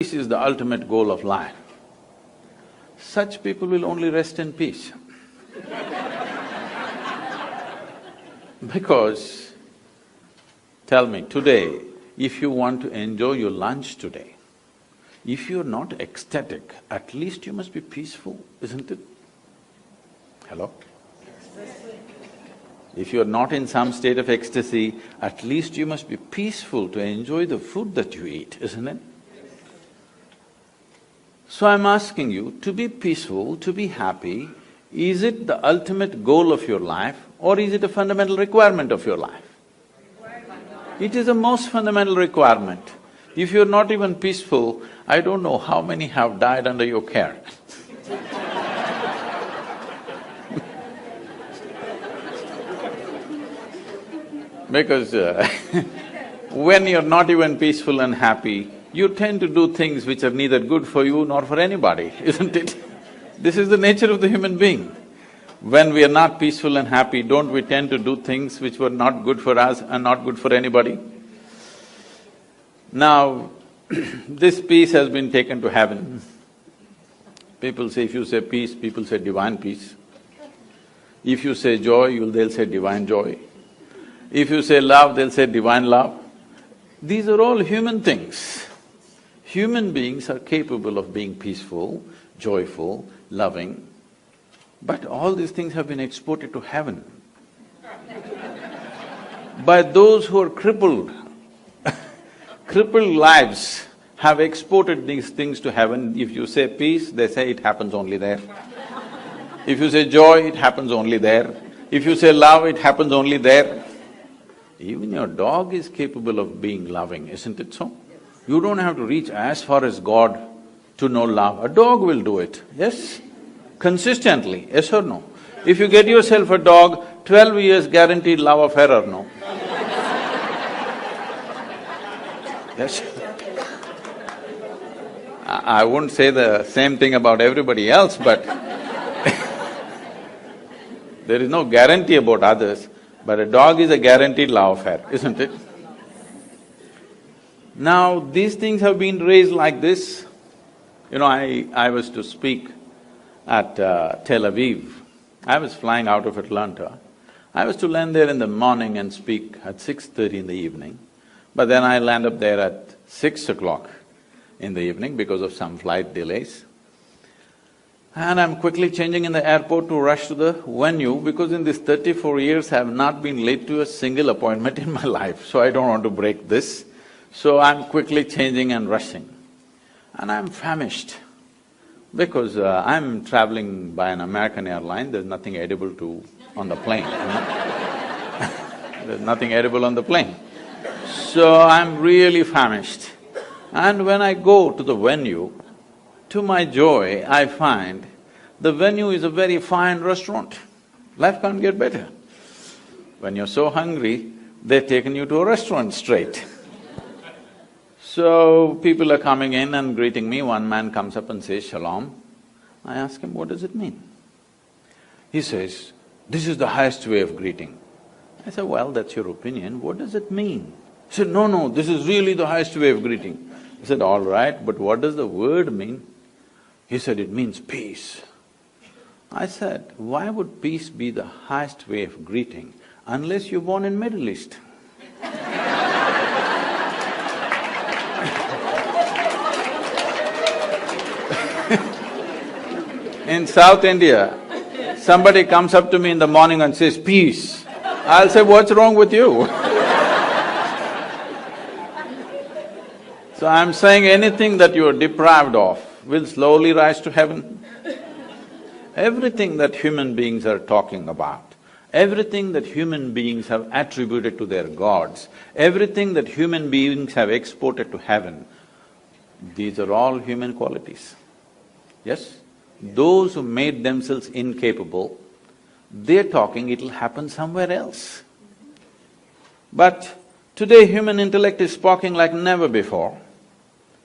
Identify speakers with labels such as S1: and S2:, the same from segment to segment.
S1: peace is the ultimate goal of life, such people will only rest in peace. Because, tell me, today, if you want to enjoy your lunch today, if you're not ecstatic, at least you must be peaceful, isn't it? Hello? If you're not in some state of ecstasy, at least you must be peaceful to enjoy the food that you eat, isn't it? So I'm asking you, to be peaceful, to be happy, is it the ultimate goal of your life or is it a fundamental requirement of your life? It is the most fundamental requirement. If you're not even peaceful, I don't know how many have died under your care. Because when you're not even peaceful and happy, you tend to do things which are neither good for you nor for anybody, isn't it? This is the nature of the human being. When we are not peaceful and happy, don't we tend to do things which were not good for us and not good for anybody? Now, this peace has been taken to heaven. People say, if you say peace, people say divine peace. If you say joy, they'll say divine joy. If you say love, they'll say divine love. These are all human things. Human beings are capable of being peaceful, joyful, loving, but all these things have been exported to heaven by those who are crippled. Crippled lives have exported these things to heaven. If you say peace, they say it happens only there. If you say joy, it happens only there. If you say love, it happens only there. Even your dog is capable of being loving, isn't it so? You don't have to reach as far as God to know love. A dog will do it, yes? Consistently, yes or no? If you get yourself a dog, 12 years guaranteed love affair or no? Yes? I wouldn't say the same thing about everybody else, but there is no guarantee about others, but a dog is a guaranteed love affair, isn't it? Now, these things have been raised like this. You know, I was to speak at Tel Aviv. I was flying out of Atlanta. I was to land there in the morning and speak at 6:30 in the evening, but then I land up there at 6 o'clock in the evening because of some flight delays. And I'm quickly changing in the airport to rush to the venue because in these 34 years I have not been late to a single appointment in my life, so I don't want to break this. So I'm quickly changing and rushing. And I'm famished because I'm traveling by an American airline, there's nothing edible on the plane, you know? There's nothing edible on the plane. So I'm really famished. And when I go to the venue, to my joy, I find the venue is a very fine restaurant. Life can't get better. When you're so hungry, they've taken you to a restaurant straight. So, people are coming in and greeting me. One man comes up and says, "Shalom." I ask him, "What does it mean?" He says, "This is the highest way of greeting." I said, "Well, that's your opinion, what does it mean?" He said, "No, this is really the highest way of greeting." I said, "All right, but what does the word mean?" He said, "It means peace." I said, "Why would peace be the highest way of greeting unless you're born in Middle East?" In South India, somebody comes up to me in the morning and says, "Peace." I'll say, "What's wrong with you?" So I'm saying anything that you are deprived of will slowly rise to heaven. Everything that human beings are talking about, everything that human beings have attributed to their gods, everything that human beings have exported to heaven, these are all human qualities. Yes? Those who made themselves incapable, they're talking it'll happen somewhere else. But today human intellect is sparking like never before.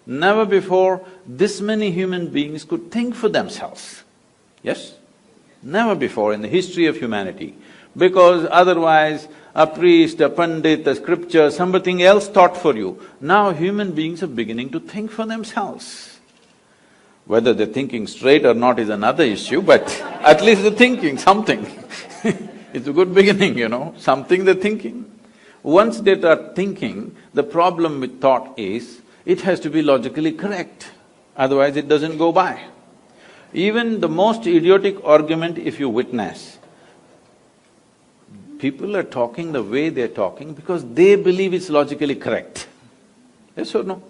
S1: Never before this many human beings could think for themselves. Yes? Never before in the history of humanity, because otherwise a priest, a pandit, a scripture, something else thought for you. Now human beings are beginning to think for themselves. Whether they're thinking straight or not is another issue, but at least they're thinking something. It's a good beginning, something they're thinking. Once they start thinking, the problem with thought is, it has to be logically correct, otherwise it doesn't go by. Even the most idiotic argument if you witness, people are talking the way they're talking because they believe it's logically correct. Yes or no?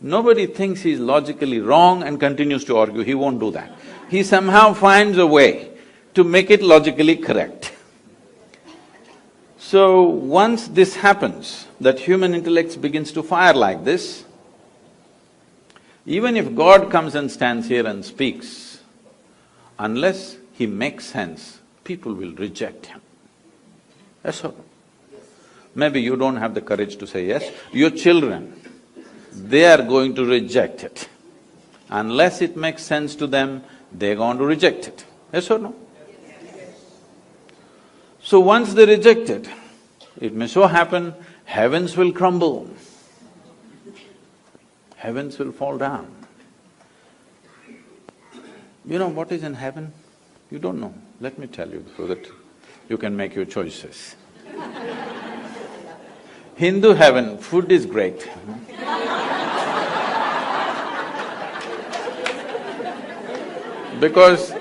S1: Nobody thinks he's logically wrong and continues to argue, he won't do that. He somehow finds a way to make it logically correct. So, once this happens, that human intellect begins to fire like this, even if God comes and stands here and speaks, unless he makes sense, people will reject him. Yes or no? Maybe you don't have the courage to say yes. Your children, they are going to reject it. Unless it makes sense to them, they're going to reject it. Yes or no? So once they reject it, it may so happen, heavens will crumble. Heavens will fall down. You know what is in heaven? You don't know. Let me tell you so that you can make your choices. Hindu heaven, food is great. Because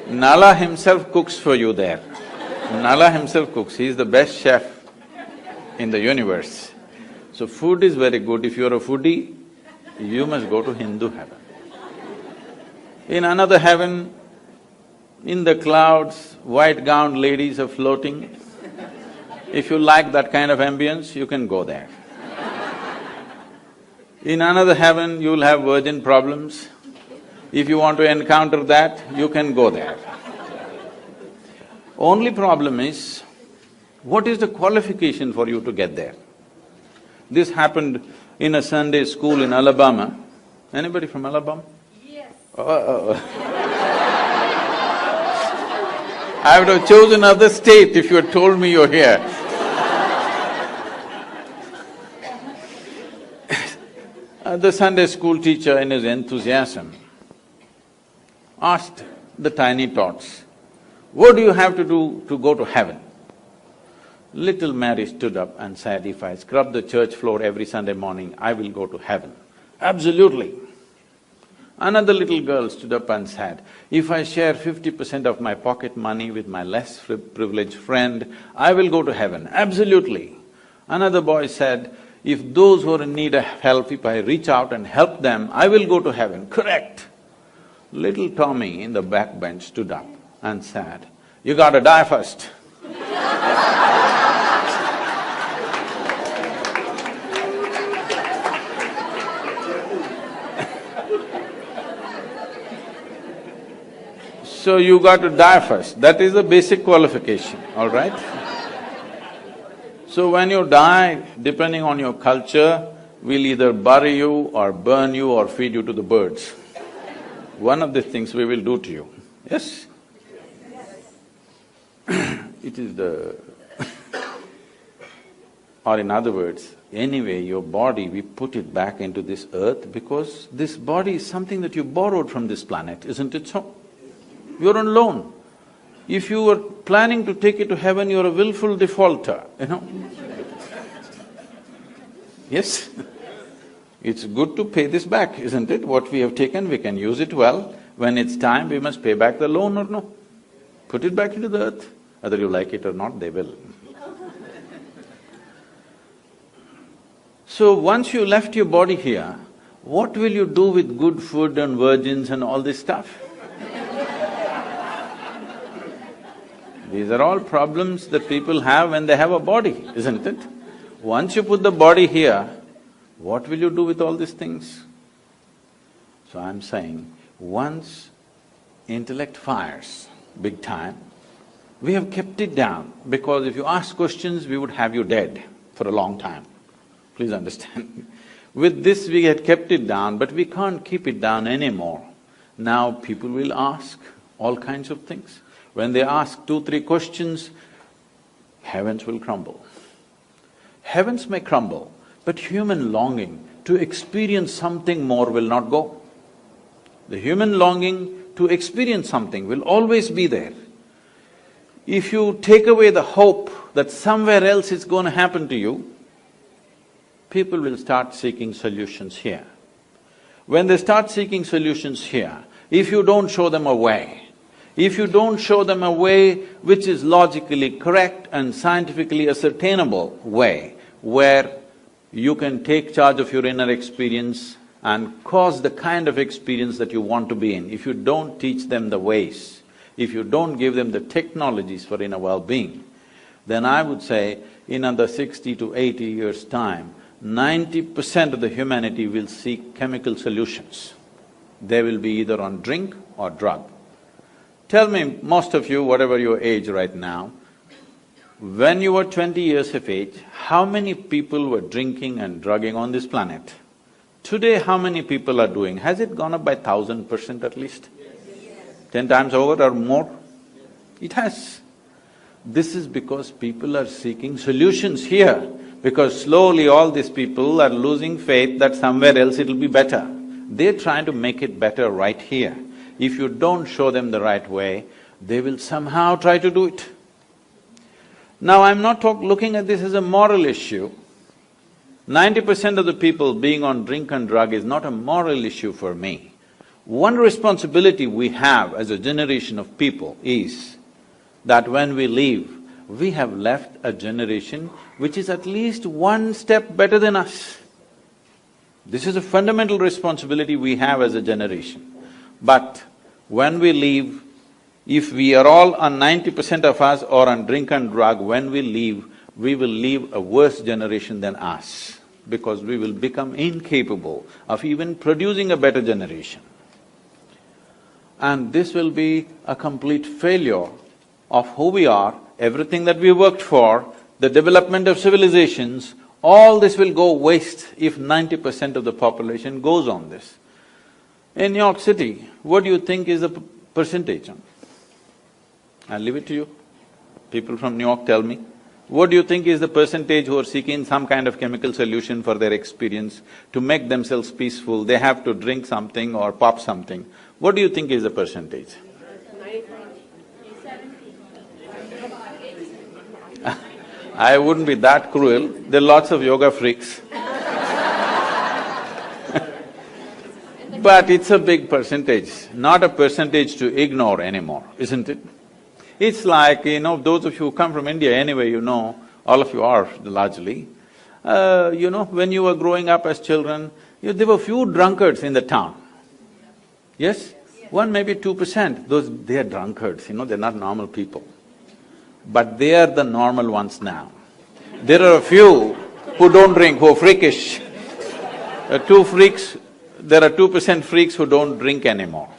S1: Nala himself cooks for you there. Nala himself cooks, he is the best chef in the universe. So food is very good. If you're a foodie, you must go to Hindu heaven. In another heaven, in the clouds, white-gowned ladies are floating. If you like that kind of ambience, you can go there. In another heaven, you'll have virgin problems. If you want to encounter that, you can go there. Only problem is, what is the qualification for you to get there? This happened in a Sunday school in Alabama. Anybody from Alabama?
S2: Yes.
S1: I would have chosen another state if you had told me you're here. The Sunday school teacher in his enthusiasm asked the tiny tots, "What do you have to do to go to heaven?" Little Mary stood up and said, "If I scrub the church floor every Sunday morning, I will go to heaven." "Absolutely." Another little girl stood up and said, "If I share 50% of my pocket money with my less privileged friend, I will go to heaven." "Absolutely." Another boy said, "If those who are in need of help, if I reach out and help them, I will go to heaven." "Correct." Little Tommy in the back bench stood up and said, "You gotta die first." So you got to die first, that is the basic qualification, all right? So when you die, depending on your culture, we'll either bury you or burn you or feed you to the birds. One of the things we will do to you, yes? It is the or in other words, anyway, your body, we put it back into this earth because this body is something that you borrowed from this planet, isn't it so? You're on loan. If you were planning to take it to heaven, you're a willful defaulter, Yes? It's good to pay this back, isn't it? What we have taken, we can use it well. When it's time, we must pay back the loan or no? Put it back into the earth. Whether you like it or not, they will. So once you left your body here, what will you do with good food and virgins and all this stuff? These are all problems that people have when they have a body, isn't it? Once you put the body here, what will you do with all these things? So I'm saying, once intellect fires big time, we have kept it down because if you ask questions, we would have you dead for a long time. Please understand. With this we had kept it down, but we can't keep it down anymore. Now people will ask all kinds of things. When they ask 2-3 questions, heavens will crumble. Heavens may crumble, but human longing to experience something more will not go. The human longing to experience something will always be there. If you take away the hope that somewhere else it's going to happen to you, people will start seeking solutions here. When they start seeking solutions here, if you don't show them a way, if you don't show them a way which is logically correct and scientifically ascertainable way, where you can take charge of your inner experience and cause the kind of experience that you want to be in, if you don't teach them the ways, if you don't give them the technologies for inner well-being, then I would say in another 60 to 80 years' time, 90% of the humanity will seek chemical solutions. They will be either on drink or drug. Tell me, most of you, whatever your age right now, when you were 20 years of age, how many people were drinking and drugging on this planet? Today, how many people are doing? Has it gone up by 1000% at least? 10 times over or more? It has. This is because people are seeking solutions here, because slowly all these people are losing faith that somewhere else it'll be better. They're trying to make it better right here. If you don't show them the right way, they will somehow try to do it. Now, I'm not looking at this as a moral issue. 90% of the people being on drink and drug is not a moral issue for me. One responsibility we have as a generation of people is that when we leave, we have left a generation which is at least one step better than us. This is a fundamental responsibility we have as a generation. But when we leave, if we are all on 90% of us or on drink and drug, when we leave, we will leave a worse generation than us, because we will become incapable of even producing a better generation. And this will be a complete failure of who we are, everything that we worked for, the development of civilizations, all this will go waste if 90% of the population goes on this. In New York City, what do you think is the percentage? I'll leave it to you. People from New York tell me. What do you think is the percentage who are seeking some kind of chemical solution for their experience to make themselves peaceful? They have to drink something or pop something. What do you think is the percentage? I wouldn't be that cruel, there are lots of yoga freaks. But it's a big percentage, not a percentage to ignore anymore, isn't it? It's like, those of you who come from India anyway, all of you are largely, when you were growing up as children, there were few drunkards in the town. Yes? 1, maybe 2%, they are drunkards, they're not normal people. But they are the normal ones now. There are a few who don't drink, who are freakish. There are 2% freaks who don't drink anymore.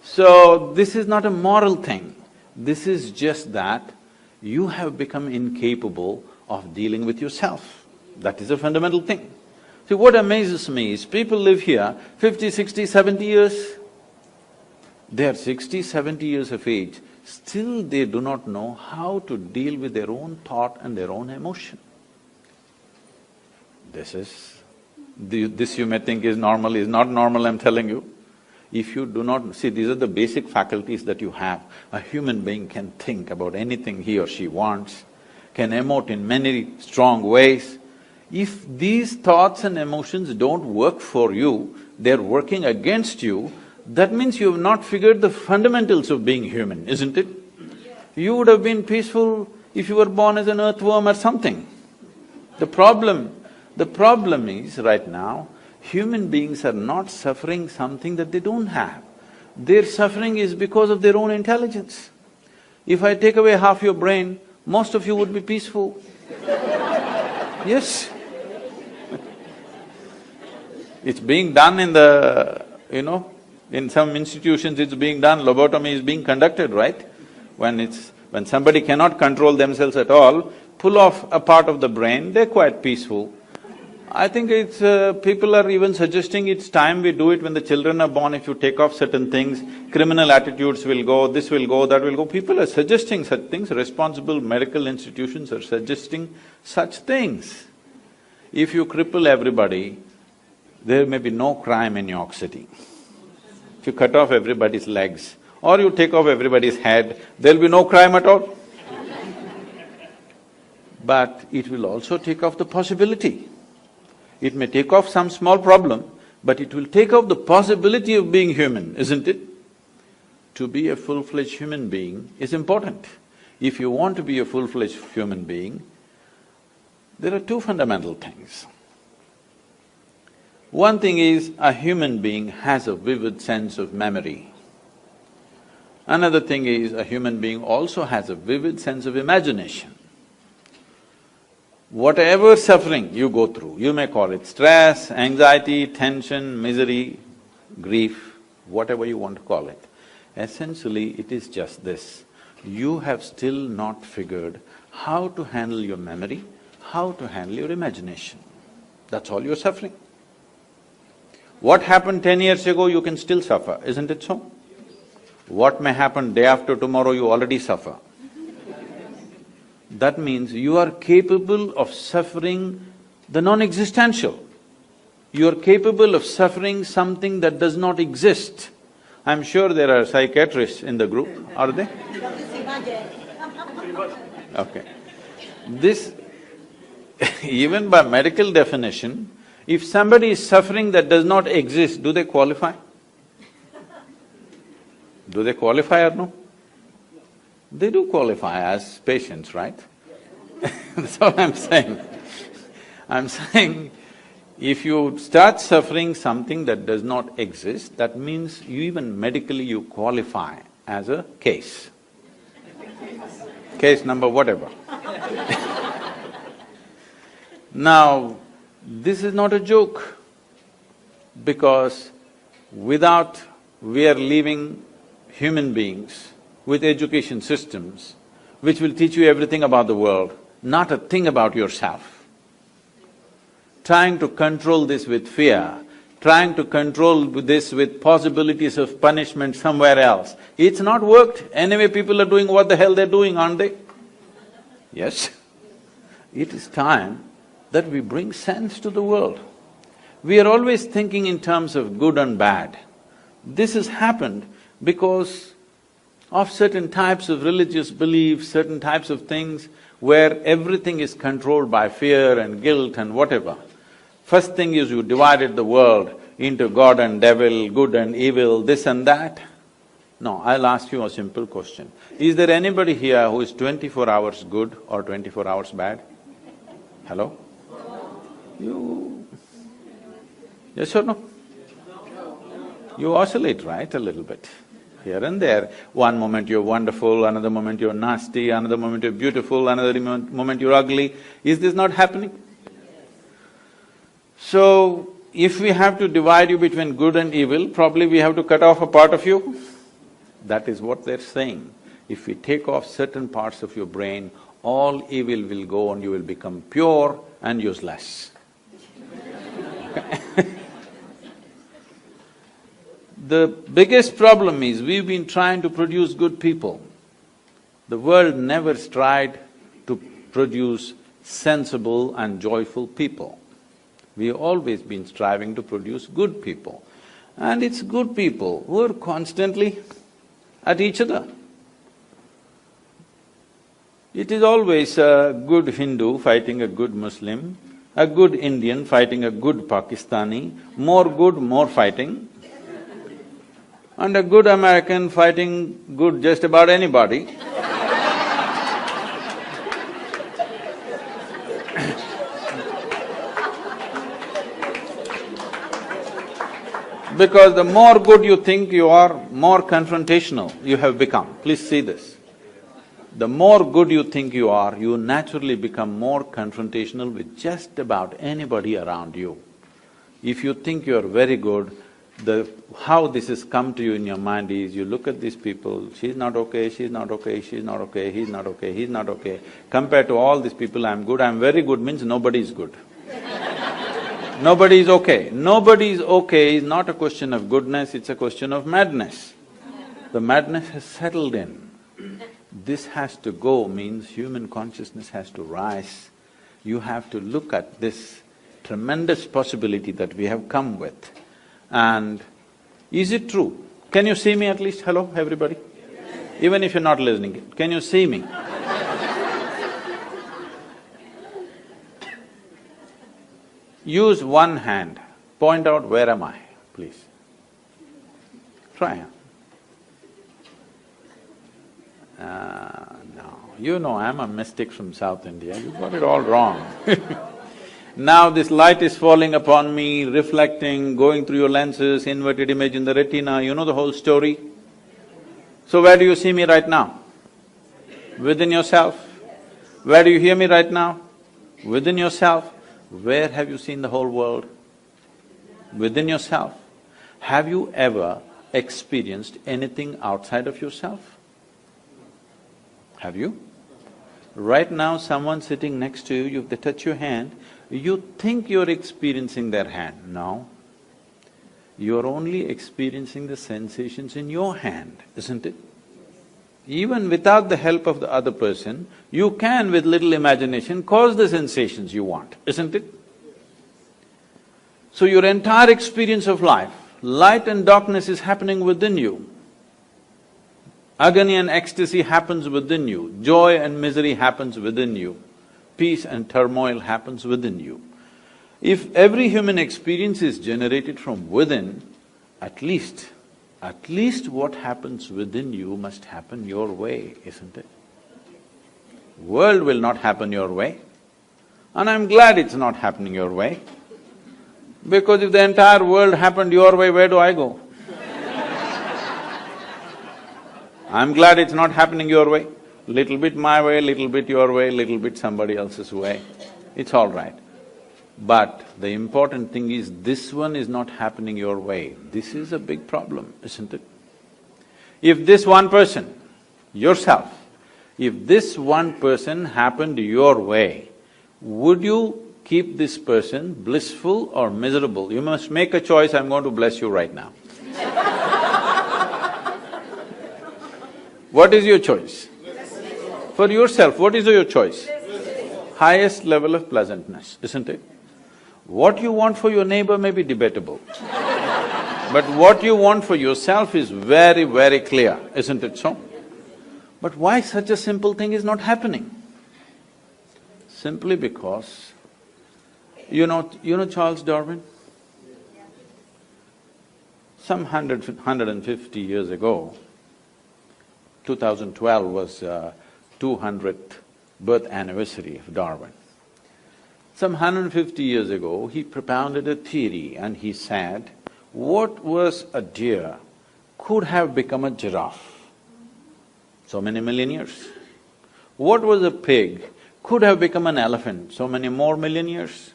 S1: So, this is not a moral thing. This is just that you have become incapable of dealing with yourself. That is a fundamental thing. See, what amazes me is people live here 50, 60, 70 years. They are 60, 70 years of age, still they do not know how to deal with their own thought and their own emotion. This you may think is normal, is not normal, I'm telling you. If you do not… See, these are the basic faculties that you have. A human being can think about anything he or she wants, can emote in many strong ways. If these thoughts and emotions don't work for you, they're working against you, that means you have not figured the fundamentals of being human, isn't it? You would have been peaceful if you were born as an earthworm or something. The problem is, right now, human beings are not suffering something that they don't have. Their suffering is because of their own intelligence. If I take away half your brain, most of you would be peaceful. Yes. It's being done in the… in some institutions it's being done, lobotomy is being conducted, right? When somebody cannot control themselves at all, pull off a part of the brain, they're quite peaceful. I think people are even suggesting it's time we do it when the children are born. If you take off certain things, criminal attitudes will go, this will go, that will go. People are suggesting such things, responsible medical institutions are suggesting such things. If you cripple everybody, there may be no crime in New York City. If you cut off everybody's legs, or you take off everybody's head, there'll be no crime at all. But it will also take off the possibility. It may take off some small problem, but it will take off the possibility of being human, isn't it? To be a full-fledged human being is important. If you want to be a full-fledged human being, there are two fundamental things. One thing is, a human being has a vivid sense of memory. Another thing is, a human being also has a vivid sense of imagination. Whatever suffering you go through, you may call it stress, anxiety, tension, misery, grief, whatever you want to call it, essentially it is just this. You have still not figured how to handle your memory, how to handle your imagination. That's all you're suffering. What happened 10 years ago, you can still suffer, isn't it so? What may happen day after tomorrow, you already suffer. That means you are capable of suffering the non-existential. You are capable of suffering something that does not exist. I'm sure there are psychiatrists in the group, are they? Okay. This even by medical definition, if somebody is suffering that does not exist, do they qualify? Do they qualify or no? They do qualify as patients, right? That's all I'm saying. I'm saying, if you start suffering something that does not exist, that means you even medically you qualify as a case. Case number whatever. Now, this is not a joke, because we are leaving human beings with education systems which will teach you everything about the world, not a thing about yourself. Trying to control this with fear, trying to control this with possibilities of punishment somewhere else, it's not worked. Anyway, people are doing what the hell they're doing, aren't they? Yes? It is time that we bring sense to the world. We are always thinking in terms of good and bad. This has happened because of certain types of religious beliefs, certain types of things where everything is controlled by fear and guilt and whatever. First thing is you divided the world into God and devil, good and evil, this and that. No, I'll ask you a simple question. Is there anybody here who is 24 hours good or 24 hours bad? Hello? You… Yes or no? You oscillate, right, a little bit, here and there. One moment you're wonderful, another moment you're nasty, another moment you're beautiful, another moment you're ugly. Is this not happening? So, if we have to divide you between good and evil, probably we have to cut off a part of you. That is what they're saying. If we take off certain parts of your brain, all evil will go and you will become pure and useless. The biggest problem is we've been trying to produce good people. The world never tried to produce sensible and joyful people. We've always been striving to produce good people. And it's good people who are constantly at each other. It is always a good Hindu fighting a good Muslim, a good Indian fighting a good Pakistani, more good, more fighting, and a good American fighting good just about anybody. Because the more good you think you are, more confrontational you have become. Please see this. The more good you think you are, you naturally become more confrontational with just about anybody around you. If you think you're very good, how this has come to you in your mind is, you look at these people, she's not okay, she's not okay, she's not okay, he's not okay, he's not okay. Compared to all these people, I'm good, I'm very good means nobody's good. Nobody is okay. Nobody is okay is not a question of goodness, it's a question of madness. The madness has settled in. This has to go means human consciousness has to rise. You have to look at this tremendous possibility that we have come with. And is it true? Can you see me at least? Hello, everybody? Even if you're not listening, can you see me? Use one hand, point out where am I, please. Try. No, you know I'm a mystic from South India, you got it all wrong. Now this light is falling upon me, reflecting, going through your lenses, inverted image in the retina, you know the whole story. So where do you see me right now? Within yourself. Where do you hear me right now? Within yourself. Where have you seen the whole world? Within yourself. Have you ever experienced anything outside of yourself? Have you? Right now, someone sitting next to you, they touch your hand, you think you're experiencing their hand. No. You're only experiencing the sensations in your hand, isn't it? Even without the help of the other person, you can, with little imagination, cause the sensations you want, isn't it? So your entire experience of life, light and darkness is happening within you. Agony and ecstasy happens within you, joy and misery happens within you, peace and turmoil happens within you. If every human experience is generated from within, at least what happens within you must happen your way, isn't it? World will not happen your way, and I'm glad it's not happening your way, because if the entire world happened your way, where do I go? I'm glad it's not happening your way. Little bit my way, little bit your way, little bit somebody else's way, it's all right. But the important thing is, this one is not happening your way. This is a big problem, isn't it? If this one person, yourself, if this one person happened your way, would you keep this person blissful or miserable? You must make a choice, I'm going to bless you right now. What is your choice? For yourself, what is your choice? Highest level of pleasantness, isn't it? What you want for your neighbor may be debatable, but what you want for yourself is very, very clear, isn't it so? But why such a simple thing is not happening? Simply because, you know Charles Darwin? Some 150 years ago, 2012 was 200th birth anniversary of Darwin. Some 150 years ago, he propounded a theory and he said, what was a deer could have become a giraffe? So many million years. What was a pig could have become an elephant? So many more million years.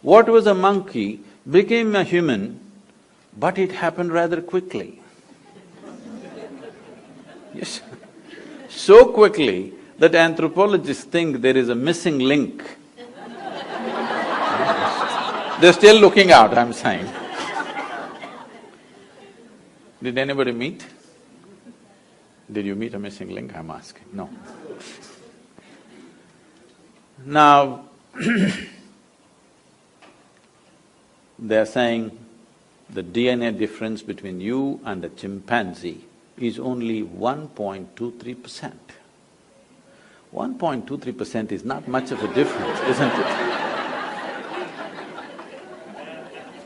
S1: What was a monkey became a human, but it happened rather quickly. Yes, so quickly that anthropologists think there is a missing link. They're still looking out, I'm saying. Did anybody meet? Did you meet a missing link, I'm asking? No. Now, they're saying the DNA difference between you and a chimpanzee is only 1.23%. 1.23% is not much of a difference, isn't it?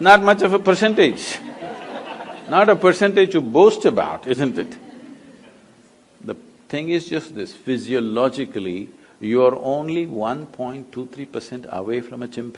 S1: Not much of a percentage. Not a percentage to boast about, isn't it? The thing is just this, physiologically, you're only 1.23% away from a chimpanzee.